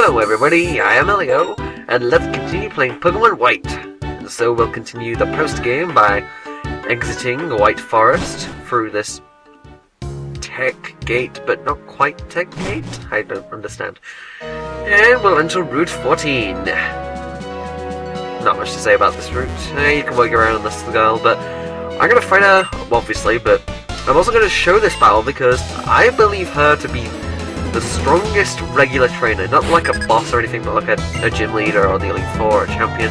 Hello everybody, I am Elio, and let's continue playing Pokemon White. So we'll continue the post-game by exiting the White Forest through this tech gate, but not quite tech gate? I don't understand. And we'll enter Route 14. Not much to say about this route. You can work around this girl, but I'm going to fight her, obviously, but I'm also going to show this battle because I believe her to be the strongest regular trainer, not like a boss or anything, but like a gym leader or the Elite Four or a champion.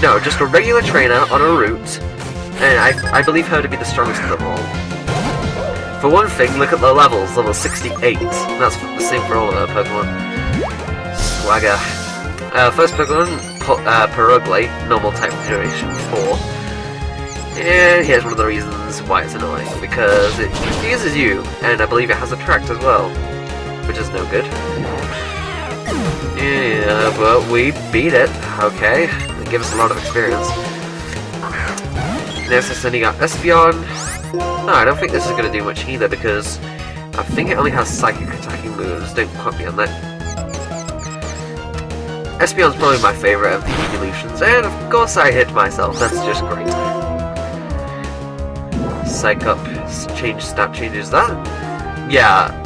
No, just a regular trainer on a route, and I believe her to be the strongest of them all. For one thing, look at the levels, level 68. That's the same for all of her Pokemon. Swagger. First Pokemon, Perugly, normal type generation 4. And here's one of the reasons why it's annoying, because it confuses you, and I believe it has Attract as well. Which is no good. Yeah, but we beat it. Okay, it gives us a lot of experience. Next, we're sending out Espeon. No, I don't think this is going to do much either because I think it only has psychic attacking moves. Don't quote me on that. Espeon's probably my favourite of the evolutions, and of course I hit myself. That's just great. Psych up, change stat changes that. Yeah.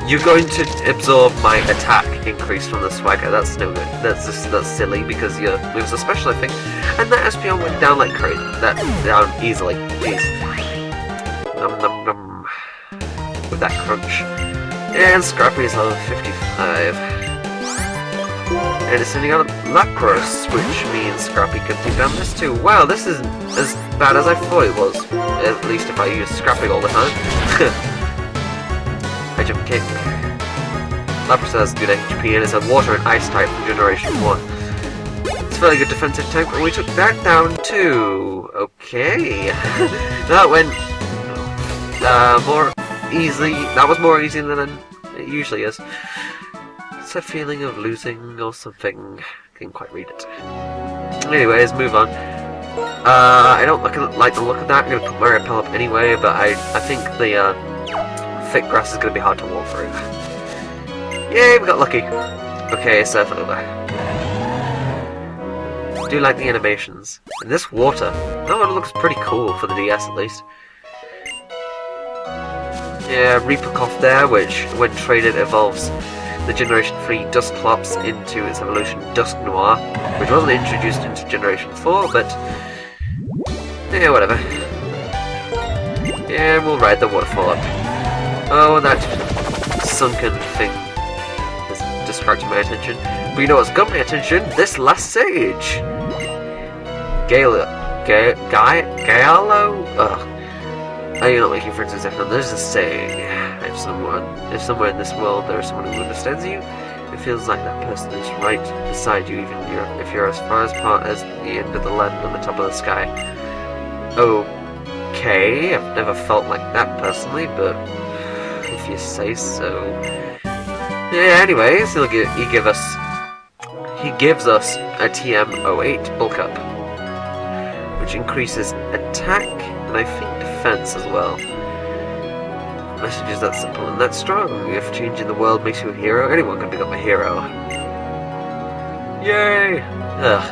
You're going to absorb my attack increase from the Swagger. That's no good. That's silly because your moves are special, I think. And that Espeon went down like crazy. That down easily. Jeez. Nom nom nom. With that crunch. And Scrappy is level 55. And it's sending out Lapras, which means Scrappy can take down this too. Wow, this isn't as bad as I thought it was. At least if I use Scrappy all the time. I jump kick. Lapras has good HP and is a water and ice type from generation 1. It's a fairly good defensive tank, and we took that down too. Okay. That went more easily. That was more easy than it usually is. It's a feeling of losing or something. I can't quite read it. Anyways, move on. I don't like the look of that. I'm going to put my repel up anyway, but I think the thick grass is going to be hard to walk through. Yay, we got lucky. Okay, surf over. I do like the animations. And this water. Oh, it looks pretty cool for the DS at least. Yeah, Reapercough there, which when traded evolves the Generation 3 Dusclops into its evolution Dusknoir, which wasn't introduced into Generation 4, but yeah, whatever. Yeah, we'll ride the waterfall up. Oh, that sunken thing has distracted my attention. But you know what's got my attention? This last sage! Galo? Ugh. Are you not making friends with everyone? There's a saying. If somewhere in this world there is someone who understands you, it feels like that person is right beside you, even if you're as far apart as the end of the land on the top of the sky. Okay, I've never felt like that personally, but if you say so. Yeah, anyways, he gives us a TM-08 bulk up, which increases attack and I think defense as well. Message is that simple and that strong. If changing the world makes you a hero, anyone can become a hero. Yay! Ugh.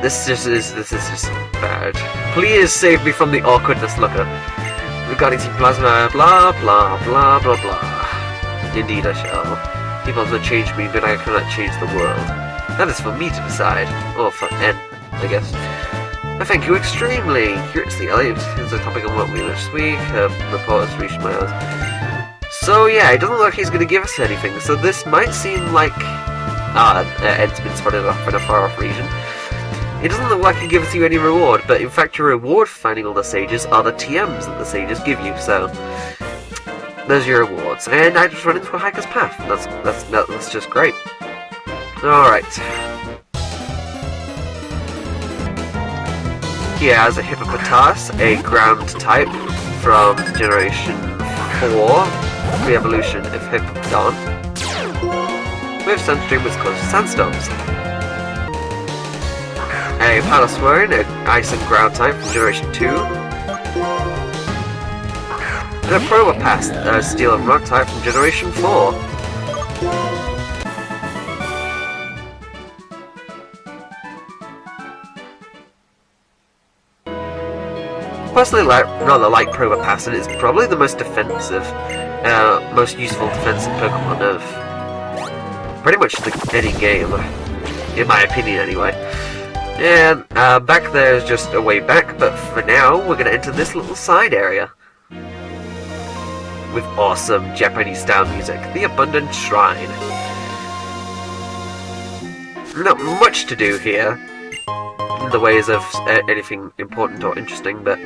This is just bad. Please save me from the awkwardness, looker. Regarding Team Plasma, blah blah blah blah blah. Indeed I shall. People will change me, but I cannot change the world. That is for me to decide. Or for N, I guess. I thank you extremely. Curiously, Elliot is the topic on what we learned this week. Reports reached my ears. So yeah, it doesn't look like he's going to give us anything. So this might seem like Ed's been spotted off in a far off region. It doesn't look like he gives you any reward, but in fact your reward for finding all the sages are the TMs that the sages give you, so there's your rewards. And I just run into a hiker's path. That's just great. Alright. He has a Hippopotas, a ground type from Generation 4, the evolution of Hippodon, with Sunstream which causes sandstorms. A Paloswine, an ice and ground type from Generation 2. And a Probopass, a steel and rock type from Generation 4. personally rather like Probopass, and it's probably the most defensive, most useful defensive Pokemon of pretty much any game, in my opinion anyway. And back there is just a way back, but for now we're going to enter this little side area with awesome Japanese-style music, the Abundant Shrine. Not much to do here in the ways of anything important or interesting, but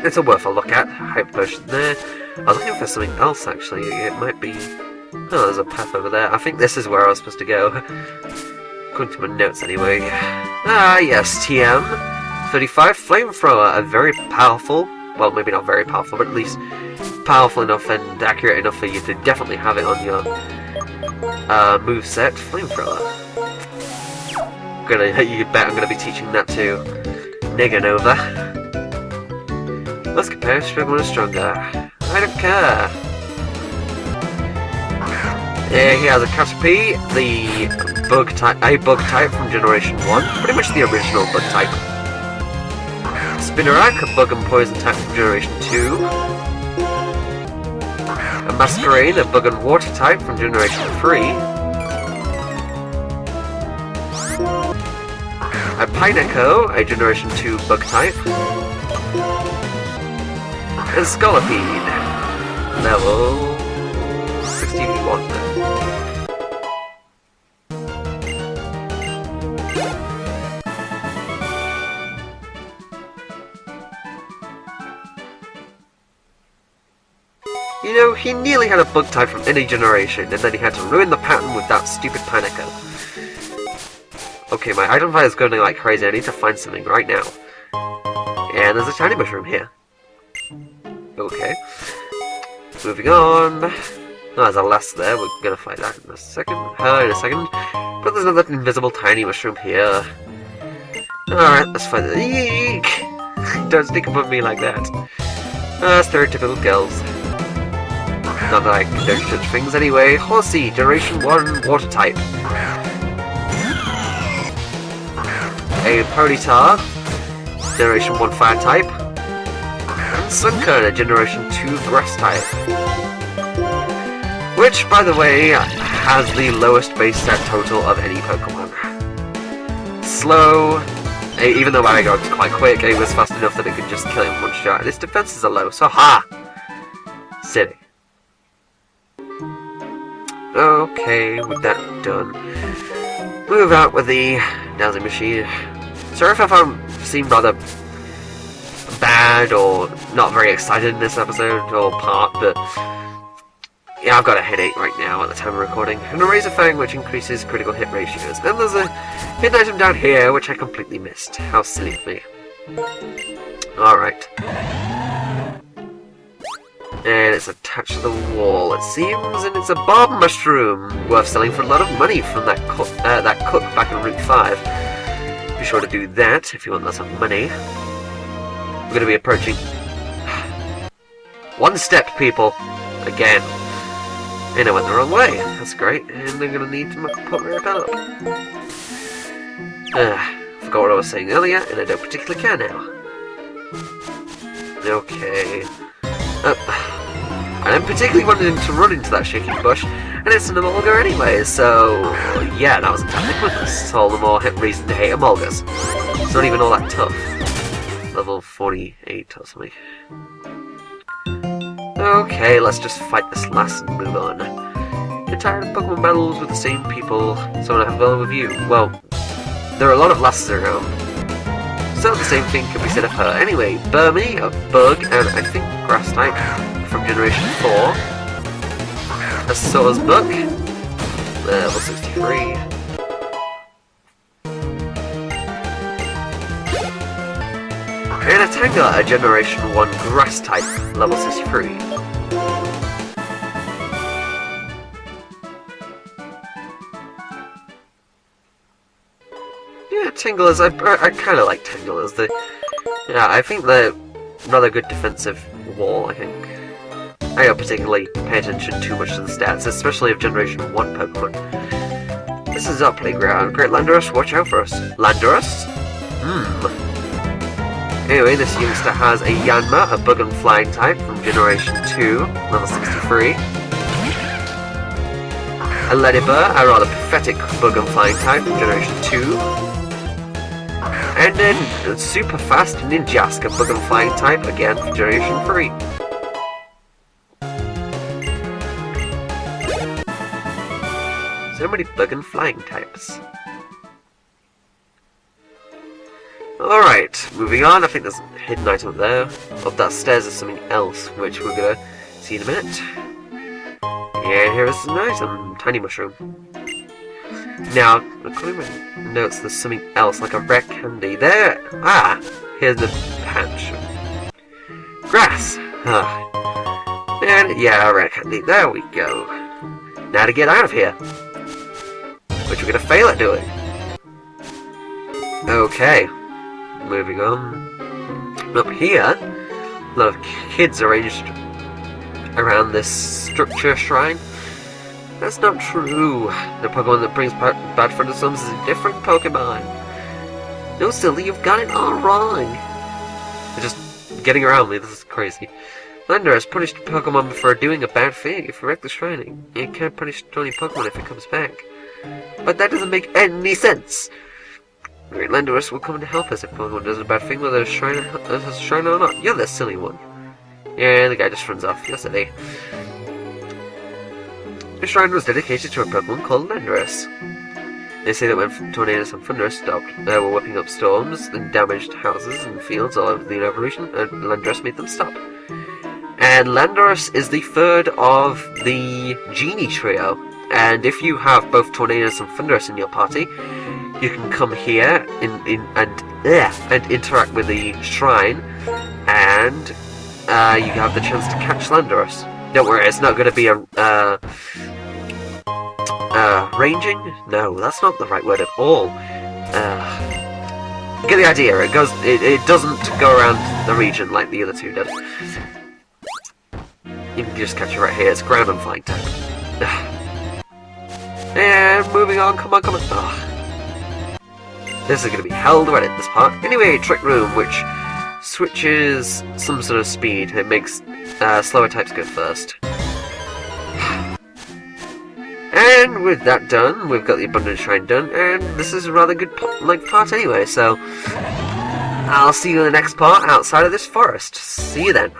it's worth a look at. Hype potion there. I was looking for something else actually. It might be... oh, there's a path over there. I think this is where I was supposed to go. According to my notes anyway. Ah yes, TM-35 Flamethrower, a very powerful, well maybe not very powerful, but at least powerful enough and accurate enough for you to definitely have it on your moveset, Flamethrower. You bet I'm gonna be teaching that to Neganova. Let's compare which Pokemon is stronger. I don't care. Yeah, he has a Caterpie, the bug type from Generation 1, pretty much the original bug type. Spinarak, a bug and poison type from Generation 2. A Masquerain, a bug and water type from Generation 3. A Pineco, a Generation 2 bug type. And Scolipede, level 61. You know, he nearly had a bug type from any generation, and then he had to ruin the pattern with that stupid Pineco. Okay, my item fire is going like crazy. I need to find something right now. And there's a shiny mushroom here. Okay. Moving on. Oh, there's a lass there. We're gonna find that in a second. But there's another invisible tiny mushroom here. Alright, let's find it. Eek! Don't sneak above me like that. Stereotypical girls. Not that I condone such things anyway. Horsey, Generation 1 water type. A Ponyta, Generation 1 fire type. And Sunkern, Generation 2 grass type. Which, by the way, has the lowest base stat total of any Pokemon. Slow, even though Managar's quite quick, it was fast enough that it could just kill him in one shot. And its defenses are low, so ha! Silly. Okay, with that done, move out with the dowsing machine. Sorry if I seem rather bad or not very excited in this episode or part, but yeah, I've got a headache right now at the time of recording. And a Razor Fang, which increases critical hit ratios. And there's a hidden item down here, which I completely missed. How silly of me. Alright. And it's attached to the wall, it seems, and it's a barb mushroom, worth selling for a lot of money from that cook back in Route 5. Be sure to do that if you want lots of money. We're going to be approaching... one step, people! Again. And I went the wrong way. That's great, and I'm going to need to put my repel up. Forgot what I was saying earlier, and I don't particularly care now. Okay... I don't particularly wanted to run into that shaking bush, and it's an Emolga anyway, so yeah, that was entirely pointless. All the more reason to hate Emolgas. It's not even all that tough. Level 48 or something. Okay, let's just fight this last and move on. Get tired of Pokemon battles with the same people, so I have a with you. Well, there are a lot of lasses around, so the same thing can be said of her. Anyway, Burmy, a bug, and I think grass type from Generation 4. A Sawsbuck, level 63. And a Tangela, a Generation 1 grass type, level 63. Yeah, Tangelas, I kind of like Tangelas. Yeah, I think they're rather good defensive wall, I think. I don't particularly pay attention too much to the stats, especially of Generation 1 Pokemon. This is our playground. Great Landorus, watch out for us. Landorus? Anyway, this youngster has a Yanma, a bug and flying type from Generation 2, level 63. A Ladybur, a rather pathetic bug and flying type from Generation 2. And then a super fast Ninjask, a bug and flying type, again from Generation 3. So many bug and flying types. Alright, moving on. I think there's a hidden item up there. Up that stairs is something else, which we're gonna see in a minute. And here is an item, tiny mushroom. Now, according to my notes, there's something else, like a rare candy. There! Ah! Here's the patch. Grass! Ah. And, yeah, rare candy. There we go. Now to get out of here. Which we're gonna fail at doing. Okay. Moving on. Up here, a lot of kids arranged around this structure shrine. That's not true. The Pokemon that brings bad thunderstorms is a different Pokemon. No, silly, you've got it all wrong. They're just getting around me, this is crazy. Lander has punished Pokemon for doing a bad thing. If you wreck the shrine, you can't punish Tony Pokemon if it comes back. But that doesn't make any sense. Great Landorus will come to help us if Pokemon does a bad thing, whether a shrine or not. You're the silly one. Yeah, the guy just runs off. You're silly. The shrine was dedicated to a Pokemon called Landorus. They say that when tornadoes and thunder stopped, they were whipping up storms and damaged houses and fields all over the evolution, and Landorus made them stop. And Landorus is the third of the Genie trio. And if you have both Tornadus and Thunderous in your party, you can come here and interact with the shrine, and you have the chance to catch Landorus. Don't worry, it's not going to be a ranging? No, that's not the right word at all. You get the idea. It doesn't go around the region like the other two did. You can just catch it right here. It's ground and flying type. And moving on, come on. Ugh. This is going to be hell to edit this part. Anyway, Trick Room, which switches some sort of speed. It makes slower types go first. And with that done, we've got the Abundant Shrine done, and this is a rather good part anyway, so I'll see you in the next part outside of this forest. See you then.